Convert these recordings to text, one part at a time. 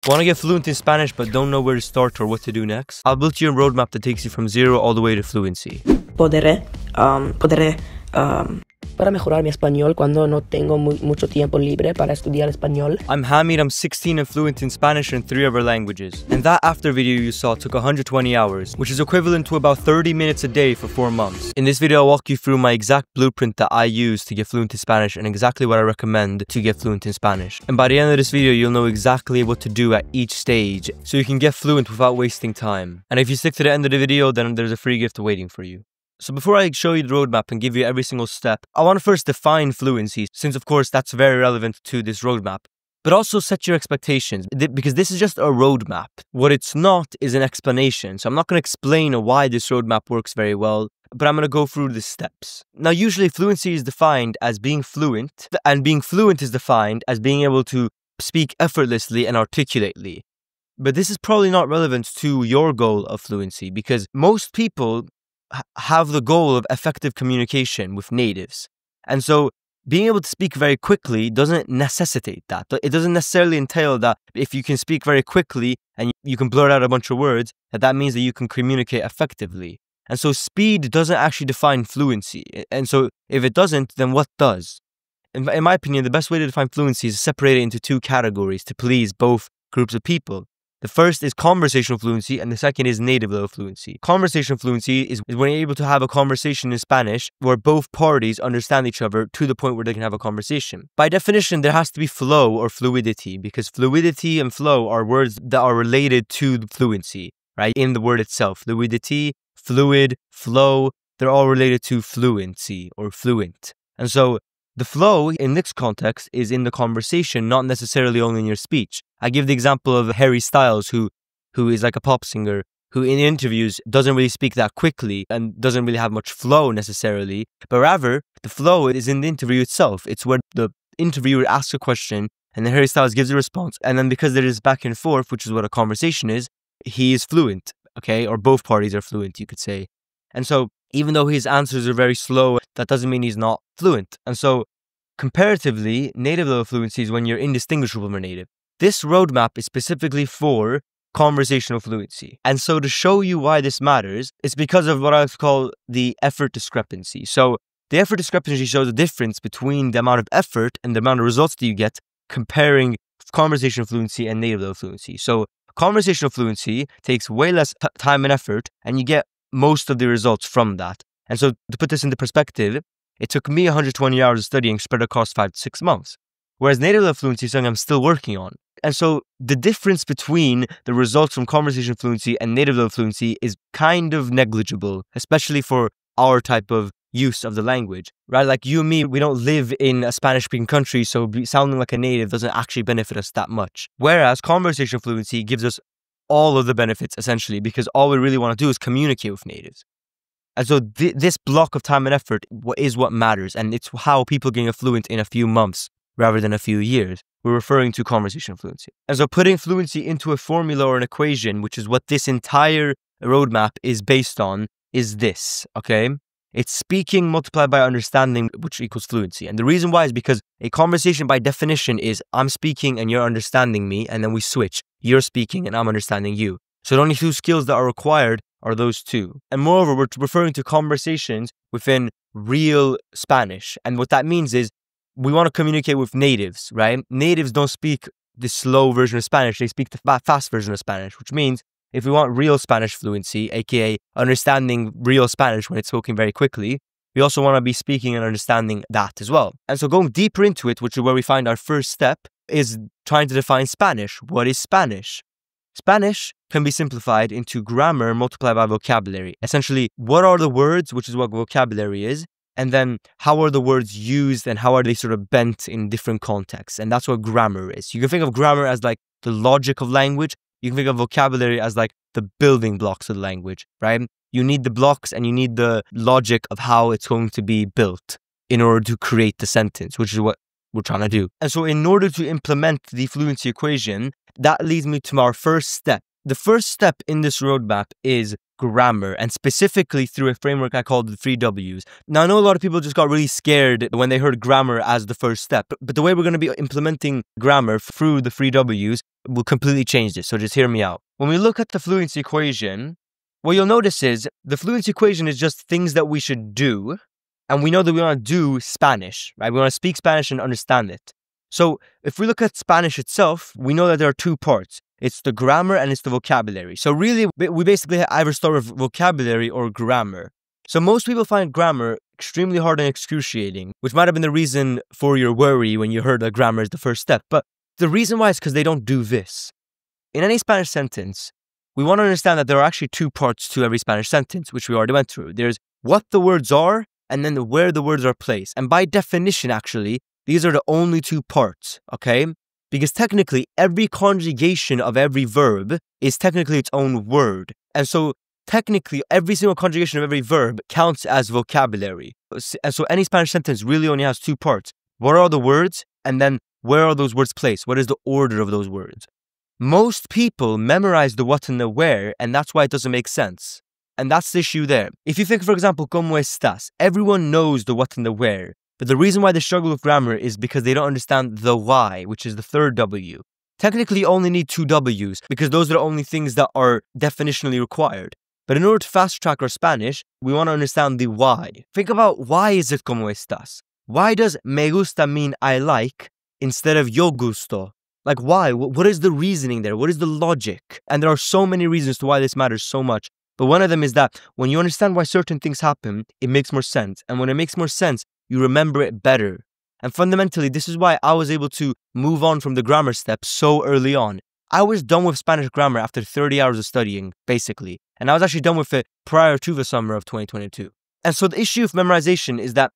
Want to get fluent in Spanish but don't know where to start or what to do next? I'll build you a roadmap that takes you from zero all the way to fluency. Podré para mejorar mi español cuando no tengo mucho tiempo libre para estudiar español. I'm Hamid, I'm 16 and fluent in Spanish and 3 other languages. And that after video you saw took 120 hours, which is equivalent to about 30 minutes a day for 4 months. In this video I'll walk you through my exact blueprint that I use to get fluent in Spanish and exactly what I recommend to get fluent in Spanish. And by the end of this video you'll know exactly what to do at each stage so you can get fluent without wasting time. And if you stick to the end of the video, then there's a free gift waiting for you. So before I show you the roadmap and give you every single step, I want to first define fluency, since of course that's very relevant to this roadmap. But also set your expectations, because this is just a roadmap. What it's not is an explanation. So I'm not going to explain why this roadmap works very well, but I'm going to go through the steps. Now usually fluency is defined as being fluent, and being fluent is defined as being able to speak effortlessly and articulately. But this is probably not relevant to your goal of fluency, because most people have the goal of effective communication with natives. And so being able to speak very quickly doesn't necessitate that. It doesn't necessarily entail that if you can speak very quickly and you can blurt out a bunch of words, that means that you can communicate effectively. And so speed doesn't actually define fluency. And so if it doesn't, then what does? In my opinion, the best way to define fluency is to separate it into 2 categories to please both groups of people. The first is conversational fluency and the second is native level fluency. Conversational fluency is when you're able to have a conversation in Spanish where both parties understand each other to the point where they can have a conversation. By definition, there has to be flow or fluidity, because fluidity and flow are words that are related to fluency, right? In the word itself, fluidity, fluid, flow, they're all related to fluency or fluent. And so the flow in this context is in the conversation, not necessarily only in your speech. I give the example of Harry Styles, who is like a pop singer, who in interviews doesn't really speak that quickly and doesn't really have much flow necessarily, but rather the flow is in the interview itself. It's where the interviewer asks a question and then Harry Styles gives a response, and then because there is back and forth, which is what a conversation is, he is fluent, okay? Or both parties are fluent, you could say. And so even though his answers are very slow, that doesn't mean he's not fluent. And so comparatively, native level fluency is when you're indistinguishable from a native. This roadmap is specifically for conversational fluency. And so to show you why this matters, it's because of what I call the effort discrepancy. So the effort discrepancy shows the difference between the amount of effort and the amount of results that you get comparing conversational fluency and native level fluency. So conversational fluency takes way less time and effort, and you get most of the results from that. And so to put this into perspective, it took me 120 hours of studying spread across 5 to 6 months. Whereas native level fluency is something I'm still working on. And so the difference between the results from conversational fluency and native level fluency is kind of negligible, especially for our type of use of the language, right? Like you and me, we don't live in a Spanish-speaking country, so sounding like a native doesn't actually benefit us that much. Whereas conversational fluency gives us all of the benefits, essentially, because all we really want to do is communicate with natives. And so this block of time and effort is what matters, and it's how people get fluent in a few months rather than a few years. We're referring to conversational fluency. And so putting fluency into a formula or an equation, which is what this entire roadmap is based on, is this, okay? It's speaking multiplied by understanding, which equals fluency. And the reason why is because a conversation by definition is I'm speaking and you're understanding me, and then we switch. You're speaking and I'm understanding you. So the only 2 skills that are required are those 2. And moreover, we're referring to conversations within real Spanish. And what that means is we want to communicate with natives, right? Natives don't speak the slow version of Spanish. They speak the fast version of Spanish, which means if we want real Spanish fluency, aka understanding real Spanish when it's spoken very quickly, we also want to be speaking and understanding that as well. And so going deeper into it, which is where we find our first step, is trying to define Spanish. What is Spanish? Spanish can be simplified into grammar multiplied by vocabulary. Essentially, what are the words, which is what vocabulary is, and then how are the words used and how are they sort of bent in different contexts. And that's what grammar is. You can think of grammar as like the logic of language. You can think of vocabulary as like the building blocks of the language, right? You need the blocks and you need the logic of how it's going to be built in order to create the sentence, which is what we're trying to do. And so in order to implement the fluency equation, that leads me to our first step, the first step in this roadmap is grammar, and specifically through a framework I call the 3 Ws. Now, I know a lot of people just got really scared when they heard grammar as the first step, but the way we're going to be implementing grammar through the 3 Ws will completely change this, so just hear me out. When we look at the fluency equation, what you'll notice is the fluency equation is just things that we should do, and we know that we want to do Spanish, right? We want to speak Spanish and understand it. So if we look at Spanish itself, we know that there are two parts. It's the grammar and it's the vocabulary. So really, we basically either start with vocabulary or grammar. So most people find grammar extremely hard and excruciating, which might have been the reason for your worry when you heard that grammar is the first step. But the reason why is because they don't do this. In any Spanish sentence, we want to understand that there are actually two parts to every Spanish sentence, which we already went through. There's what the words are and then where the words are placed. And by definition, actually, these are the only two parts, okay? Because technically, every conjugation of every verb is technically its own word. And so, technically, every single conjugation of every verb counts as vocabulary. And so, any Spanish sentence really only has two parts. What are the words? And then, where are those words placed? What is the order of those words? Most people memorize the what and the where, and that's why it doesn't make sense. And that's the issue there. If you think, for example, ¿Cómo estás? Everyone knows the what and the where. But the reason why they struggle with grammar is because they don't understand the why, which is the third W. Technically, you only need two Ws because those are the only things that are definitionally required. But in order to fast track our Spanish, we want to understand the why. Think about why is it ¿Cómo estás? Why does me gusta mean I like instead of yo gusto? Like why? What is the reasoning there? What is the logic? And there are so many reasons to why this matters so much. But one of them is that when you understand why certain things happen, it makes more sense. And when it makes more sense, you remember it better. And fundamentally, this is why I was able to move on from the grammar step so early on. I was done with Spanish grammar after 30 hours of studying, basically. And I was actually done with it prior to the summer of 2022. And so the issue of memorization is that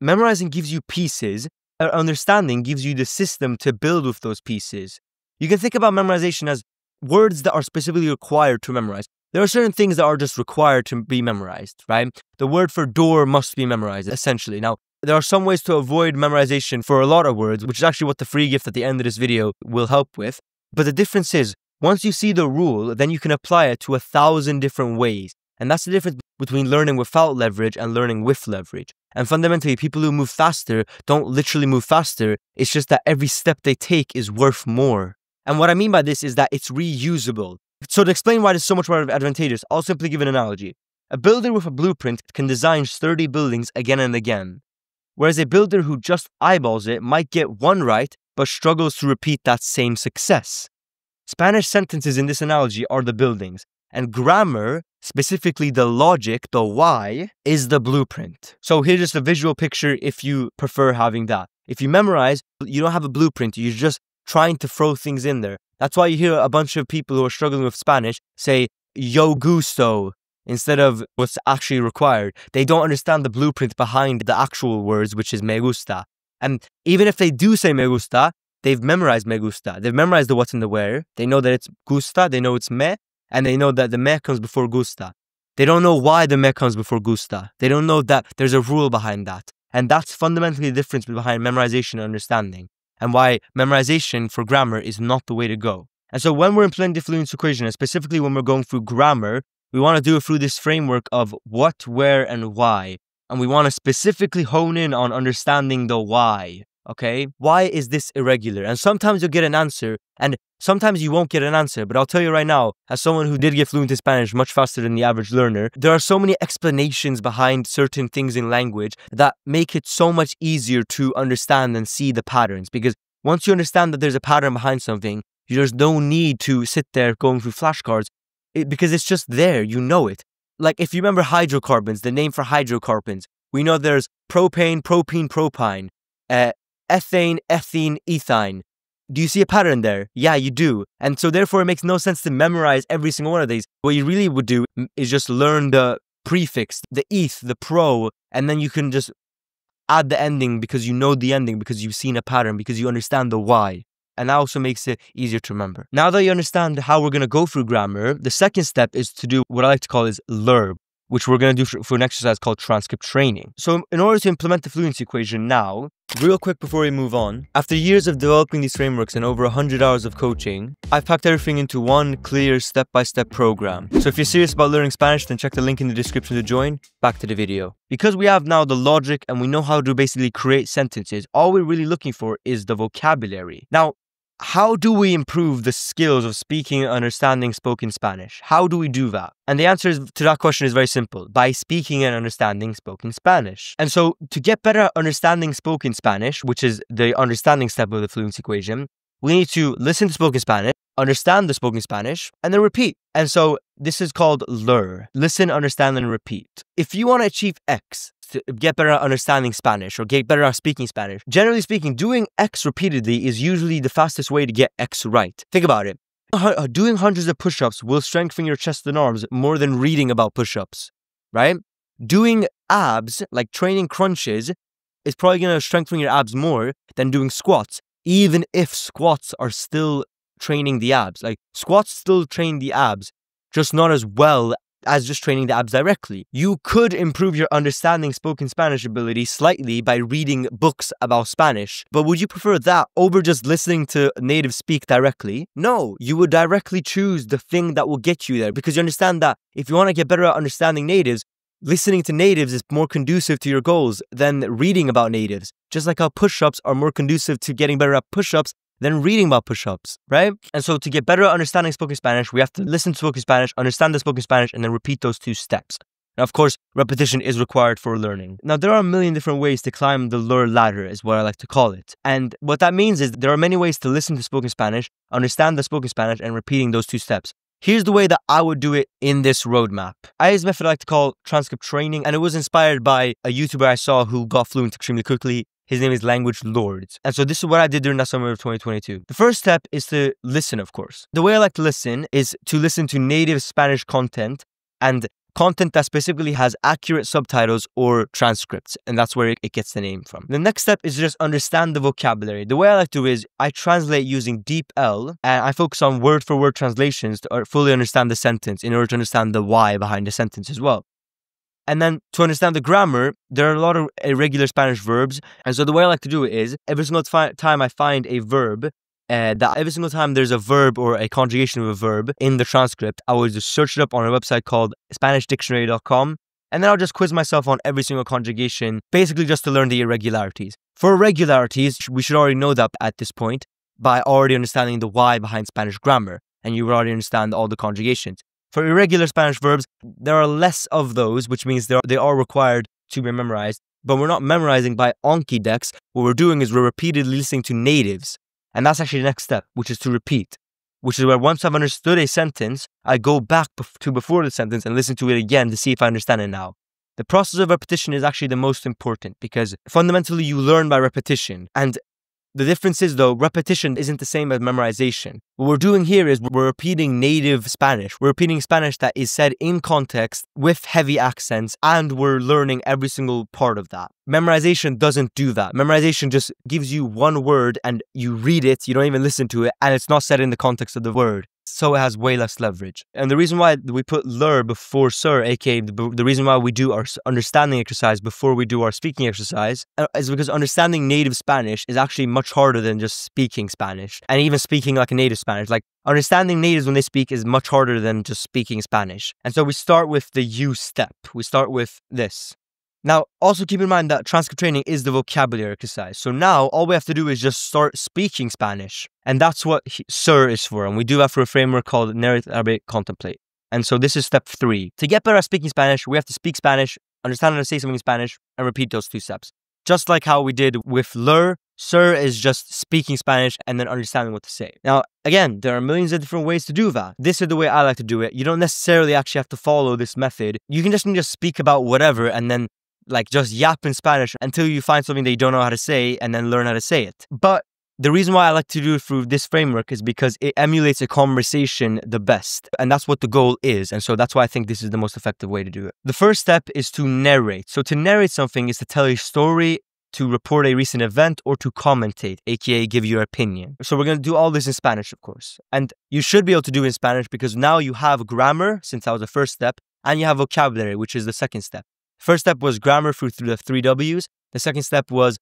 memorizing gives you pieces, understanding gives you the system to build with those pieces. You can think about memorization as words that are specifically required to memorize. There are certain things that are just required to be memorized, right? The word for door must be memorized, essentially. Now, there are some ways to avoid memorization for a lot of words, which is actually what the free gift at the end of this video will help with. But the difference is, once you see the rule, then you can apply it to 1,000 different ways. And that's the difference between learning without leverage and learning with leverage. And fundamentally, people who move faster don't literally move faster. It's just that every step they take is worth more. And what I mean by this is that it's reusable. So to explain why this is so much more advantageous, I'll simply give an analogy. A builder with a blueprint can design sturdy buildings again and again. Whereas a builder who just eyeballs it might get one right, but struggles to repeat that same success. Spanish sentences in this analogy are the buildings, and grammar, specifically the logic, the why, is the blueprint. So here's just a visual picture if you prefer having that. If you memorize, you don't have a blueprint, you're just trying to throw things in there. That's why you hear a bunch of people who are struggling with Spanish say, yo gusto, instead of what's actually required. They don't understand the blueprint behind the actual words, which is me gusta. And even if they do say me gusta, they've memorized me gusta. They've memorized the what and the where. They know that it's gusta, they know it's me, and they know that the me comes before gusta. They don't know why the me comes before gusta. They don't know that there's a rule behind that. And that's fundamentally the difference behind memorization and understanding, and why memorization for grammar is not the way to go. And so when we're implementing the fluency equation, and specifically when we're going through grammar, we want to do it through this framework of what, where, and why. And we want to specifically hone in on understanding the why, okay? Why is this irregular? And sometimes you'll get an answer, and sometimes you won't get an answer. But I'll tell you right now, as someone who did get fluent in Spanish much faster than the average learner, there are so many explanations behind certain things in language that make it so much easier to understand and see the patterns. Because once you understand that there's a pattern behind something, there's no need to sit there going through flashcards. Because it's just there, you know it. Like if you remember hydrocarbons, the name for hydrocarbons, we know there's propane, propene, propyne, ethane, ethene, ethine. Do you see a pattern there? Yeah, you do. And so therefore it makes no sense to memorize every single one of these. What you really would do is just learn the prefix, the eth, the pro, and then you can just add the ending because you know the ending, because you've seen a pattern, because you understand the why. And that also makes it easier to remember. Now that you understand how we're going to go through grammar, the second step is to do what I like to call is lerb. which we're going to do for an exercise called transcript training. So in order to implement the fluency equation now, real quick before we move on, after years of developing these frameworks and over 100 hours of coaching, I've packed everything into one clear step-by-step program. So if you're serious about learning Spanish, then check the link in the description to join. Back to the video. Because we have now the logic and we know how to basically create sentences, all we're really looking for is the vocabulary. Now, how do we improve the skills of speaking and understanding spoken Spanish? How do we do that? And the answer to that question is very simple: by speaking and understanding spoken Spanish. And so to get better at understanding spoken Spanish, which is the understanding step of the fluency equation, we need to listen to spoken Spanish, understand the spoken Spanish, and then repeat. And so this is called LER. Listen, understand, and repeat. If you want to achieve X, to get better at understanding Spanish or get better at speaking Spanish, generally speaking, doing X repeatedly is usually the fastest way to get X right. Think about it. Doing hundreds of push-ups will strengthen your chest and arms more than reading about push-ups, right? Doing abs, like training crunches, is probably going to strengthen your abs more than doing squats, even if squats are still training the abs. Like, squats still train the abs, just not as well as just training the abs directly. You could improve your understanding spoken Spanish ability slightly by reading books about Spanish, but would you prefer that over just listening to natives speak directly? No, you would directly choose the thing that will get you there, because you understand that if you want to get better at understanding natives, listening to natives is more conducive to your goals than reading about natives. Just like how push-ups are more conducive to getting better at push-ups than reading about push-ups, right? And so to get better at understanding spoken Spanish, we have to listen to spoken Spanish, understand the spoken Spanish, and then repeat those two steps. Now, of course, repetition is required for learning. Now, there are a million different ways to climb the LER ladder, is what I like to call it. And what that means is there are many ways to listen to spoken Spanish, understand the spoken Spanish, and repeating those two steps. Here's the way that I would do it in this roadmap. I use a method I like to call transcript training, and it was inspired by a YouTuber I saw who got fluent extremely quickly. His name is Language Lords. And so this is what I did during that summer of 2022. The first step is to listen, of course. The way I like to listen is to listen to native Spanish content and content that specifically has accurate subtitles or transcripts. And that's where it gets the name from. The next step is to just understand the vocabulary. The way I like to do is I translate using DeepL, and I focus on word-for-word translations to fully understand the sentence in order to understand the why behind the sentence as well. And then to understand the grammar, there are a lot of irregular Spanish verbs. And so the way I like to do it is every single time I find a verb, every single time there's a verb or a conjugation of a verb in the transcript, I will just search it up on a website called SpanishDictionary.com. And then I'll just quiz myself on every single conjugation, basically just to learn the irregularities. For irregularities, we should already know that at this point by already understanding the why behind Spanish grammar. And you would already understand all the conjugations. For irregular Spanish verbs, there are less of those, which means they are required to be memorized, but we're not memorizing by Anki decks. What we're doing is we're repeatedly listening to natives. And that's actually the next step, which is to repeat, which is where once I've understood a sentence, I go back to before the sentence and listen to it again to see if I understand it now. The process of repetition is actually the most important because fundamentally you learn by repetition. And the difference is, though, repetition isn't the same as memorization. What we're doing here is we're repeating native Spanish. We're repeating Spanish that is said in context with heavy accents, and we're learning every single part of that. Memorization doesn't do that. Memorization just gives you one word and you read it, you don't even listen to it, and it's not said in the context of the word. So it has way less leverage. And the reason why we put LER before SIR, aka the reason why we do our understanding exercise before we do our speaking exercise, is because understanding native Spanish is actually much harder than just speaking Spanish. And even speaking like a native Spanish. Like, understanding natives when they speak is much harder than just speaking Spanish. And so we start with the U step. We start with this. Now, also keep in mind that transcript training is the vocabulary exercise. So now all we have to do is just start speaking Spanish. And that's what SIR is for. And we do that for a framework called Narrate, Elaborate, Contemplate. And so this is step 3. To get better at speaking Spanish, we have to speak Spanish, understand how to say something in Spanish, and repeat those 2 steps. Just like how we did with LER, SIR is just speaking Spanish and then understanding what to say. Now, again, there are millions of different ways to do that. This is the way I like to do it. You don't necessarily actually have to follow this method. You can just speak about whatever and then just yap in Spanish until you find something that you don't know how to say and then learn how to say it. But the reason why I like to do it through this framework is because it emulates a conversation the best. And that's what the goal is. And so that's why I think this is the most effective way to do it. The first step is to narrate. So to narrate something is to tell a story, to report a recent event, or to commentate, aka give your opinion. So we're going to do all this in Spanish, of course. And you should be able to do it in Spanish because now you have grammar, since that was the first step, and you have vocabulary, which is the second step. First step was grammar through the 3 W's. The second step was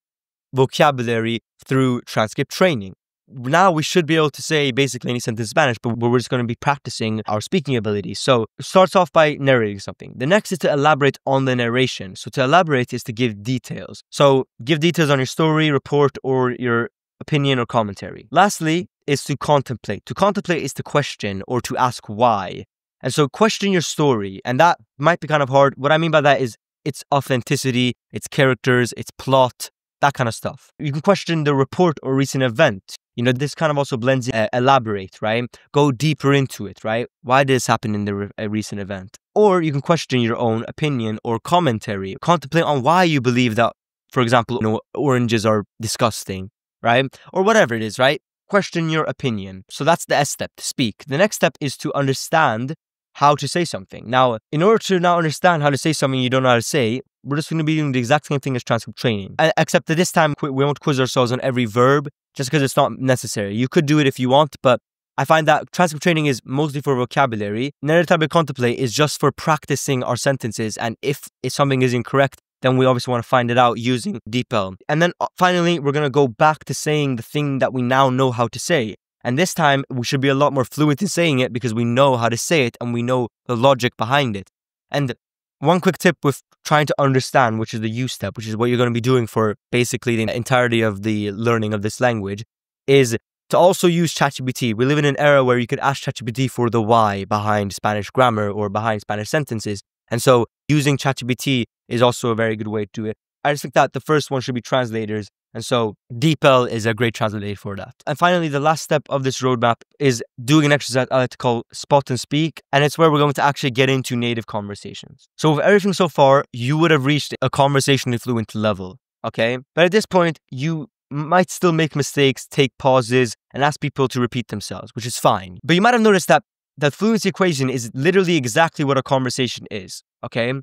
vocabulary through transcript training. Now we should be able to say basically any sentence in Spanish, but we're just going to be practicing our speaking abilities. So it starts off by narrating something. The next is to elaborate on the narration. So to elaborate is to give details. So give details on your story, report, or your opinion or commentary. Lastly is to contemplate. To contemplate is to question or to ask why. And so question your story, and that might be kind of hard. What I mean by that is its authenticity, its characters, its plot, that kind of stuff. You can question the report or recent event. This kind of also blends in, elaborate, right? Go deeper into it, right? Why did this happen in the recent event? Or you can question your own opinion or commentary. Contemplate on why you believe that, for example, oranges are disgusting, right? Or whatever it is, right? Question your opinion. So that's the S step, to speak. The next step is to understand how to say something. Now, in order to now understand how to say something you don't know how to say, we're just going to be doing the exact same thing as transcript training. Except that this time, we won't quiz ourselves on every verb, just because it's not necessary. You could do it if you want, but I find that transcript training is mostly for vocabulary. Narrative contemplate is just for practicing our sentences, and if something is incorrect, then we obviously want to find it out using DeepL. And then finally, we're going to go back to saying the thing that we now know how to say. And this time, we should be a lot more fluent in saying it because we know how to say it and we know the logic behind it. And one quick tip with trying to understand, which is the U step, which is what you're going to be doing for basically the entirety of the learning of this language, is to also use ChatGPT. We live in an era where you could ask ChatGPT for the why behind Spanish grammar or behind Spanish sentences. And so using ChatGPT is also a very good way to do it. I just think that the first one should be translators. And so DeepL is a great translator for that. And finally, the last step of this roadmap is doing an exercise I like to call spot and speak. And it's where we're going to actually get into native conversations. So with everything so far, you would have reached a conversationally fluent level, okay? But at this point, you might still make mistakes, take pauses, and ask people to repeat themselves, which is fine. But you might have noticed that that fluency equation is literally exactly what a conversation is, okay?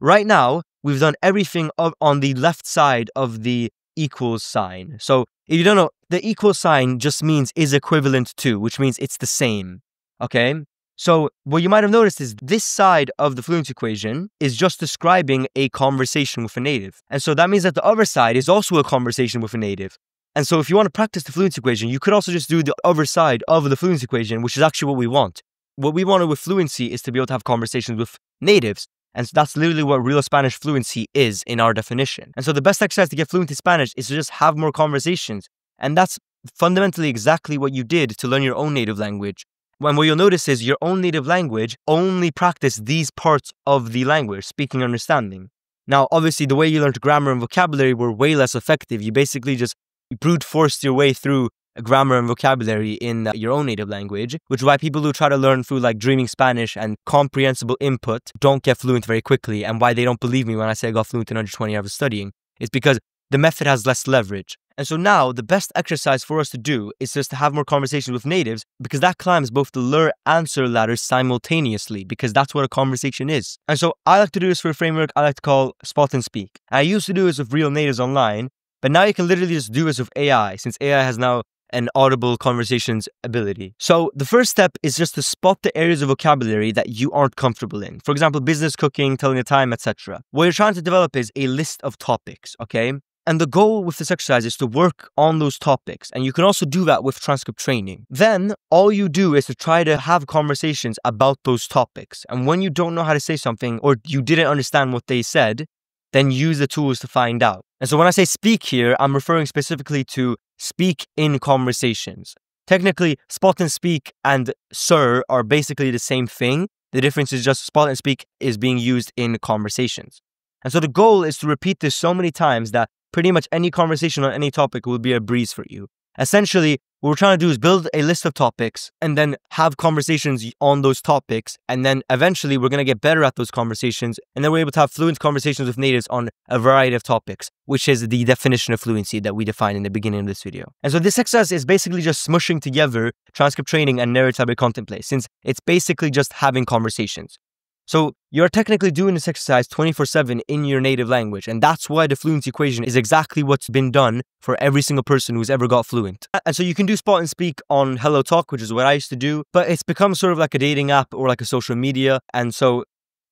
Right now, we've done everything on the left side of the equals sign. So if you don't know, the equal sign just means is equivalent to, which means it's the same, okay? So what you might have noticed is this side of the fluency equation is just describing a conversation with a native. And so that means that the other side is also a conversation with a native. And so if you want to practice the fluency equation, you could also just do the other side of the fluency equation, which is actually what we want. What we wanted with fluency is to be able to have conversations with natives. And so that's literally what real Spanish fluency is in our definition. And so the best exercise to get fluent in Spanish is to just have more conversations. And that's fundamentally exactly what you did to learn your own native language. And what you'll notice is your own native language only practice these parts of the language, speaking and understanding. Now, obviously, the way you learned grammar and vocabulary were way less effective. You basically just brute forced your way through grammar and vocabulary in your own native language, which is why people who try to learn through like dreaming Spanish and comprehensible input don't get fluent very quickly, and why they don't believe me when I say I got fluent in under 20 hours of studying is because the method has less leverage. And so now the best exercise for us to do is just to have more conversations with natives, because that climbs both the learn-answer ladders simultaneously, because that's what a conversation is. And so I like to do this for a framework I like to call spot and speak. I used to do this with real natives online, but now you can literally just do this with AI, since AI has now an audible conversations ability. So the first step is just to spot the areas of vocabulary that you aren't comfortable in. For example, business, cooking, telling the time, etc. What you're trying to develop is a list of topics, okay? And the goal with this exercise is to work on those topics. And you can also do that with transcript training. Then all you do is to try to have conversations about those topics. And when you don't know how to say something or you didn't understand what they said, then use the tools to find out. And so when I say speak here, I'm referring specifically to speak in conversations. Technically, spot and speak and sir are basically the same thing. The difference is just spot and speak is being used in conversations. And so the goal is to repeat this so many times that pretty much any conversation on any topic will be a breeze for you. Essentially, what we're trying to do is build a list of topics and then have conversations on those topics. And then eventually we're going to get better at those conversations. And then we're able to have fluent conversations with natives on a variety of topics, which is the definition of fluency that we defined in the beginning of this video. And so this exercise is basically just smushing together transcript training and narrative contemplate, since it's basically just having conversations. So you're technically doing this exercise 24/7 in your native language. And that's why the fluency equation is exactly what's been done for every single person who's ever got fluent. And so you can do spot and speak on Hello Talk, which is what I used to do, but it's become sort of like a dating app or like a social media. And so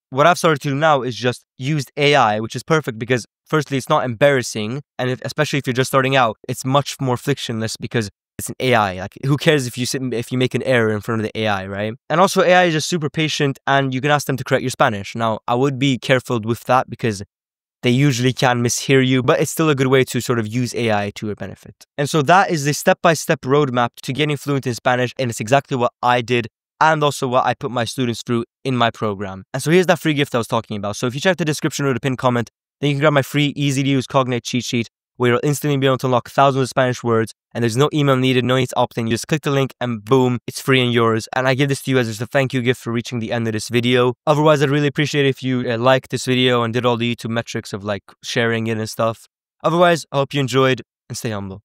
what I've started to do now is just use AI, which is perfect because firstly, it's not embarrassing. And especially if you're just starting out, it's much more frictionless because it's an AI. Like, who cares if you make an error in front of the AI, right? And also, AI is just super patient and you can ask them to correct your Spanish. Now, I would be careful with that because they usually can mishear you, but it's still a good way to sort of use AI to your benefit. And so that is the step-by-step roadmap to getting fluent in Spanish, and it's exactly what I did and also what I put my students through in my program. And so here's that free gift I was talking about. So if you check the description or the pinned comment, then you can grab my free, easy-to-use Cognate cheat sheet where you'll instantly be able to unlock thousands of Spanish words, and there's no email needed, no need to opt in. You just click the link and boom, it's free and yours. And I give this to you as just a thank you gift for reaching the end of this video. Otherwise, I'd really appreciate it if you liked this video and did all the YouTube metrics of like sharing it and stuff. Otherwise, I hope you enjoyed and stay humble.